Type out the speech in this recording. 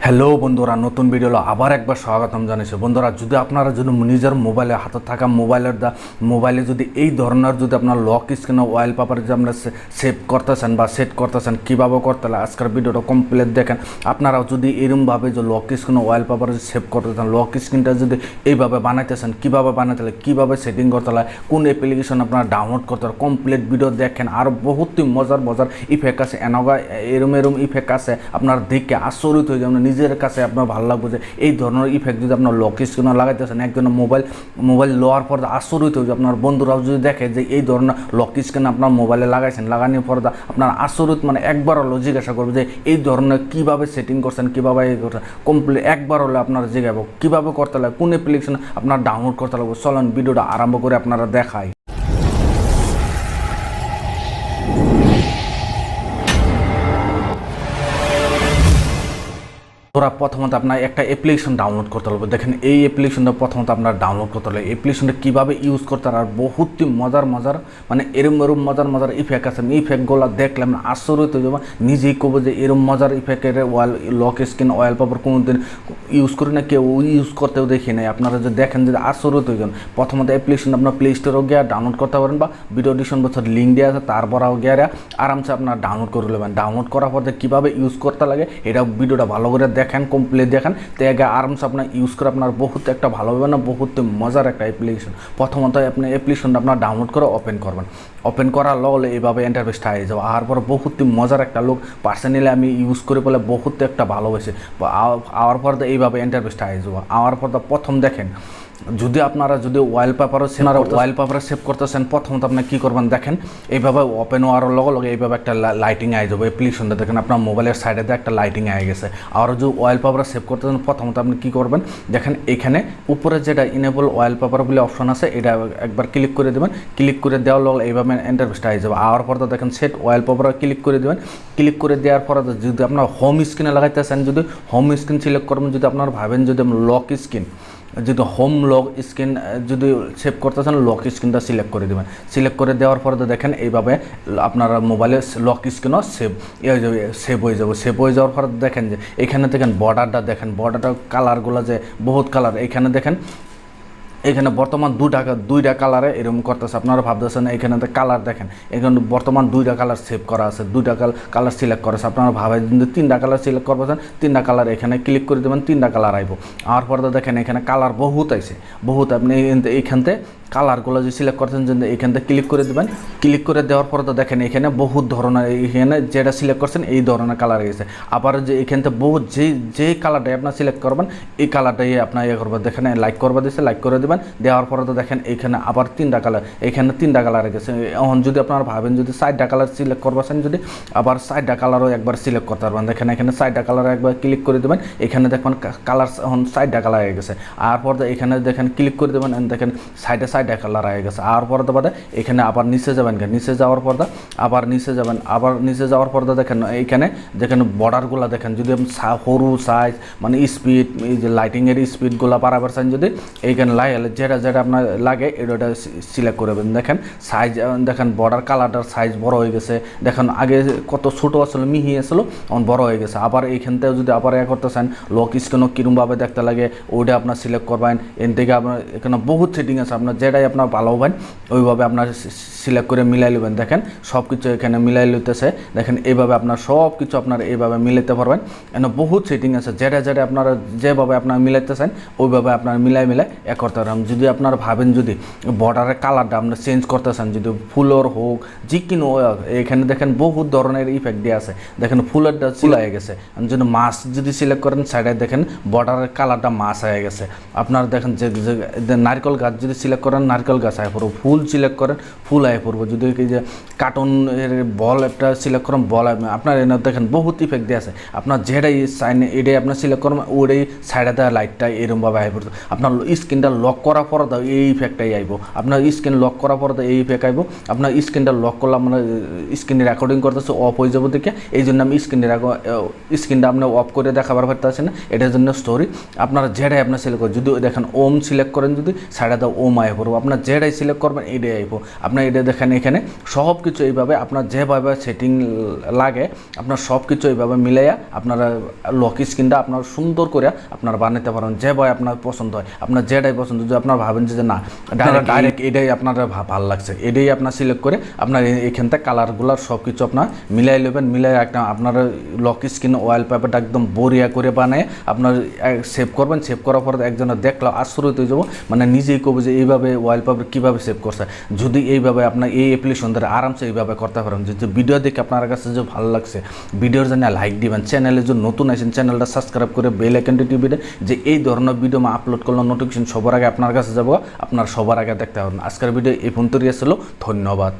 Hello বন্ধুরা, নতুন video আবার একবার স্বাগতম জানাইছি। বন্ধুরা, যদি আপনারা যদি নিজের মোবাইলে হাতে থাকা মোবাইলে যদি এই ধরনের যদি আপনার লক স্ক্রিন ওয়ালপেপার যদি আপনারা সেভ করতেছেন বা সেট করতেছেন, কীভাবে করতে হয় আজকের ভিডিওটা কমপ্লিট দেখেন। আপনারাও যদি এরকমভাবে যে লক স্ক্রিন ওয়ালপেপার সেভ করতেছেন, লক স্ক্রিনটা যদি এইভাবে বানাইতেছেন, কীভাবে বানাতে হয়, কীভাবে সেটিং করতে হয়, কোন অ্যাপ্লিকেশন আপনারা ডাউনলোড করতে হয়, কমপ্লিট ভিডিও দেখেন। আর বহুত মজার ইফেক্ট আছে, এনগা এরম ইফেক্ট আছে, আপনার দেখে আশ্চর্য হয়ে যাবেন। নিজের কাছে আপনার ভালো লাগবে যে এই ধরনের ইফেক্ট যদি আপনার লক স্ক্রিনে লাগাইতেছেন, একজন মোবাইল লওয়ার পর আশ্চর্য হয়ে আপনার বন্ধুরাও যদি দেখে যে এই ধরনের লক স্ক্রিন আপনার মোবাইলে লাগাইছেন, লাগানোর পর আপনার আশ্চর্য একবার হলো জিজ্ঞাসা করবে যে এই ধরনের কীভাবে সেটিং করছেন, কীভাবে এই করছেন। কমপ্লিট একবার হলে আপনার জিজ্ঞাসা কীভাবে করতে লাগে, কোন অ্যাপ্লিকেশন আপনার ডাউনলোড করতে লাগবে। চলেন ভিডিওটা আরম্ভ করে আপনারা দেখাই। তোরা প্রথমত আপনার একটা অ্যাপ্লিকেশন ডাউনলোড করতে হবে। দেখেন এই অ্যাপ্লিকেশনটা প্রথমত আপনার ডাউনলোড করতে হবে। অ্যাপ্লিকেশনটা কীভাবে ইউজ করতে হবে, আর বহুত মজার মানে এরম মজার ইফেক্ট আছে। ইফেক্টগুলো দেখলাম আশ্চর্য হয়ে যাবো, নিজেই করবো যে এরম মজার ইফেক্টের লক স্ক্রিন ওয়ালপেপার কোনোদিন ইউজ করি না, কেউ ইউজ করতেও দেখি নাই। আপনারা যদি দেখেন যে আশ্চর্য হয়ে যান। প্রথমত অ্যাপ্লিকেশন আপনার প্লে স্টোরেও গিয়ে ডাউনলোড করতে পারেন, বা ভিডিও ডিসক্রিপশন বছর লিঙ্ক দেওয়া আছে, তারপরেও গিয়ে আরামসে আপনার ডাউনলোড করে নেবেন। ডাউনলোড করার পর কীভাবে ইউজ করতে লাগে এটা ভিডিওটা ভালো করে দেখেন, কমপ্লিট দেখেন। তো আগে আরামসে আপনার ইউজ করে আপনার বহুত একটা ভালো হবে না, বহুত মজার একটা অ্যাপ্লিকেশন। প্রথমত আপনি অ্যাপ্লিকেশনটা আপনার ডাউনলোড করে ওপেন করবেন। ওপেন করার লগে এইভাবে ইন্টারফেসটা হয়ে যাবে। আর পর বহুত মজার একটা লোক পার্সোনালি আমি ইউজ করে বলে বহুত একটা ভালোবেসে আওয়ার পর এইভাবে ইন্টারফেসটা হয়ে যাবো। আওয়ার পর প্রথম দেখেন, যদি আপনারা ওয়ালপেপারও ওয়ালপেপারে সেভ করতেছেন, প্রথমত আপনি কী করবেন দেখেন, এইভাবে ওপেন হওয়ার লগে এইভাবে একটা লাইটিং আই যাবে। অ্যাপ্লিকেশনটা দেখেন আপনার মোবাইলের সাইডে একটা লাইটিং আই গেছে। আর যদি ওয়ালপেপারে সেভ করতেছেন, প্রথমত আপনি কী করবেন দেখেন, এখানে উপরে যেটা ইনেবল ওয়ালপেপার বলে অপশন আছে, এটা একবার ক্লিক করে দেবেন। ক্লিক করে দেওয়ার লগে এইভাবে ইন্টারফেসটা হয়ে যাবে। আর পর দেখেন সেট ওয়ালপেপারে ক্লিক করে দেবেন। ক্লিক করে দেওয়ার পরে যদি আপনার হোম স্ক্রিনে লাগাইতেছেন, যদি হোম স্ক্রিন সিলেক্ট করবেন, যদি আপনারা ভাবেন যদি লক স্ক্রিন যদি হোম লক স্ক্রিন যদি সেভ করতেছেন, লক স্ক্রিনটা সিলেক্ট করে দেবেন। সিলেক্ট করে দেওয়ার পরে দেখেন এইভাবে আপনার মোবাইলে লক স্ক্রিনও সেভ হয়ে যাবে। সেভ হয়ে যাওয়ার পরে দেখেন যে এখানে দেখেন বর্ডারটা দেখেন, বর্ডারটা কালারগুলো যে বহুত কালার। এখানে দেখেন, এখানে বর্তমান দুইটা কালারে এরকম করতেছে। আপনারা ভাবতেছেন এখানে কালার দেখেন, এখানে বর্তমান দুইটা কালার সেভ করা আছে, দুইটা কালার সিলেক্ট করা আছে। আপনারা ভাবেন যদি তিনটা কালার সিলেক্ট করবেন, তিনটা কালার এখানে ক্লিক করে দেবেন, তিনটা কালার আইব। আর পরে দেখেন এখানে কালার বহুত আইছে, বহুত। আপনি এইখানতে কালারগুলো যে সিলেক্ট করছেন, যদি এখান থেকে ক্লিক করে দেবেন। ক্লিক করে দেওয়ার পরে তো দেখেন এখানে বহুত ধরনের, এখানে যেটা সিলেক্ট করছেন এই ধরনের কালার গেছে। আবার যে এখান থেকে বহুত যে কালারটাই আপনার সিলেক্ট করবেন, এই কালারটাই আপনার করবেন। দেখেন লাইক করবা দিচ্ছে, লাইক করে দেবেন। দেওয়ার পরে তো দেখেন এখানে আবার তিনটা কালার, এখানে তিনটা কালার গেছে। এখন যদি আপনারা ভাবেন যদি 4টা কালার সিলেক্ট করবেন, যদি আবার 4টা কালারও একবার সিলেক্ট করতে পারবেন। দেখেন এখানে 4টা কালার একবার ক্লিক করে দেবেন। এখানে দেখবেন কালার এখন 4টা কালার হয়ে গেছে। আর পর এখানে দেখেন ক্লিক করে দেবেন, দেখেন সাইডে 4টা কালার হয়ে গেছে। আর পরে বাদে এখানে আবার নিচে যাবেন, নিচে যাওয়ার পর আবার নিচে যাবেন। আবার নিচে যাওয়ার পর দেখেন এইখানে দেখেন বর্ডারগুলো দেখেন, যদি সরু সাইজ মানে স্পিড, এই যে লাইটিংয়ের স্পিডগুলো বাড়াবার চান, যদি এইখানে যেটা আপনার লাগে এটা সিলেক্ট করবেন। দেখেন সাইজ দেখেন, বর্ডার কালারটার সাইজ বড় হয়ে গেছে। দেখেন আগে কত ছোটো আসলে মিহি আসলো, এখন বড় হয়ে গেছে। আবার এইখান থেকে যদি আবার করতে চান, লক স্ক্রিনও কীরকমভাবে দেখতে লাগে ওইটা আপনার সিলেক্ট করবেন। এর থেকে আপনার এখানে বহুত সেটিং আছে, আপনার যেটাই আপনার ভালো হবেন ওইভাবে আপনার সিলেক্ট করে মিলাই নেবেন। দেখেন সব কিছু এখানে মিলাই লইতেছে। দেখেন এইভাবে আপনার সব কিছু আপনার এইভাবে মিলাইতে পারবেন। এখানে বহুত সেটিং আছে, যেটা আপনারা যেভাবে আপনার মিলাইতেছেন ওইভাবে আপনার মিলাই করতে পারবেন। যদি আপনারা ভাবেন যদি বর্ডারের কালারটা আপনার চেঞ্জ করতেছেন, যদি ফুলের হোক যে কোনো, এখানে দেখেন বহুত ধরনের ইফেক্ট দিয়ে আছে। দেখেন ফুলেরটা হয়ে গেছে, যদি মাছ যদি সিলেক্ট করেন সাইডে দেখেন বর্ডারের কালারটা মাছ হয়ে গেছে। আপনারা দেখেন যে নারকেল গাছ যদি সিলেক্ট করেন, নারকেল গাছ আয় পড়বো। ফুল সিলেক্ট করেন, ফুল আয় পড়বো। যদি এই যে কার্টুনের বল একটা সিলেক্ট করেন, বল আপনার এনে দেখেন বহুত ইফেক্ট দিয়ে আছে। আপনার যেটাই সাইন এটাই আপনার সিলেক্ট করেন, ওটাই সাইডে দেওয়া লাইটটা এরকমভাবে আয় পড়তো। আপনার স্ক্রিনটা লক করার পরে দাও এই ইফেক্টটাই আইব, আপনার স্ক্রিন লক করার পরে এই ইফেক্ট আইব। আপনার স্ক্রিনটা লক করলে আমরা স্ক্রিনে রেকর্ডিং করতেছে অফ হয়ে যাবো দেখে, এই জন্য আমি স্ক্রিনটা আপনি অফ করে দেখাবার পারতেছি না, এটার জন্য স্টোরি। আপনারা যেটাই আপনার সিলেক্ট করেন, যদি দেখেন ওম সিলেক্ট করেন, যদি সাইডে দাও ওম আয় পড়বো, আপনার যেটাই সিলেক্ট করবেন এটাই আইব। আপনার এটা দেখেন এখানে সব কিছু এইভাবে আপনার যেভাবে সেটিং লাগে আপনার সব কিছু এইভাবে মিলাইয়া আপনারা লক স্ক্রিনটা আপনার সুন্দর করে আপনারা বানাতে পারেন যেভাবে আপনার পছন্দ হয়। আপনার যেটাই পছন্দ, যদি আপনার ভাবেন যে না ডাইরেক্ট এটাই আপনার ভালো লাগছে, এটাই আপনার সিলেক্ট করে আপনার এখান থেকে কালারগুলার সব কিছু আপনার মিলাই নেবেন, মিলাই একটা আপনার লক স্ক্রিন ওয়ালপেপারটা একদম বড়িয়া করে বানায় আপনার সেভ করবেন। সেভ করার পর একজনের দেখলো আশ্চর্য হয়ে যাবো, মানে নিজেই কবে যে এইভাবে ওয়ালপেপার কীভাবে সেভ করছে। যদি এইভাবে আপনার এই অ্যাপ্লিকেশন দ্বারা আরামসে এইভাবে করতে পারেন। যদি ভিডিও দেখে আপনার কাছে যে ভালো লাগছে, ভিডিওর জন্য লাইক দিবেন, চ্যানেলে যদি নতুন আসেন চ্যানেলটা সাবস্ক্রাইব করে বেল আইকনটি টিপিতে, যে এই ধরনের ভিডিও আপলোড করলে নোটিফিকেশন সবার আগে আপনার কাছে যাবো, আপনার সবার আগে দেখতে পাবেন। আজকের ভিডিও এই পর্যন্তই ছিল, ধন্যবাদ।